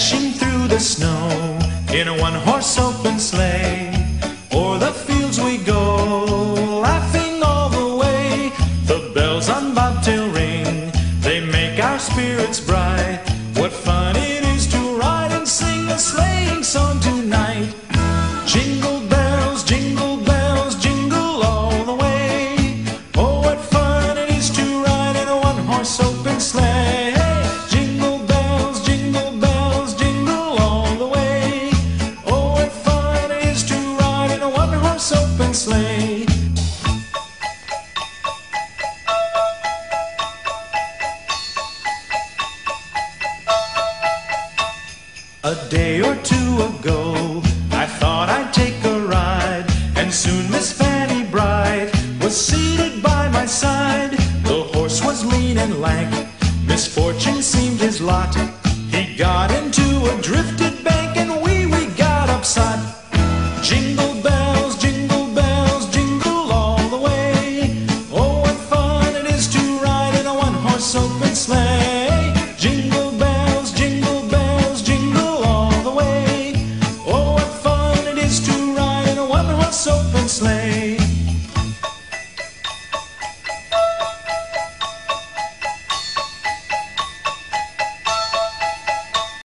dashing through the snow in a one-horse open sleigh. O'er the fields we go, laughing all the way. The bells on bobtail ring, they make our spirits bright. What fun it is to ride and sing a sleighing song tonight. Jingle bells, jingle bells, jingle all the way. Oh, what fun it is to ride in a one-horse open sleigh. Jingle bells, jingle bells, jingle all the way. Oh, what fun it is to ride in a one-horse open sleigh. A day or two ago, I thought I'd take a ride, and soon Miss Fanny Bright was seated by my side. The horse was lean and lank, misfortune seemed his lot. He got into a drifted bank, and we got upset. Jingle bells, jingle all the way. Oh, what fun it is to ride in a one-horse open sleigh. Jingle bells, jingle all the way. Oh, what fun it is to ride in a one-horse open sleigh.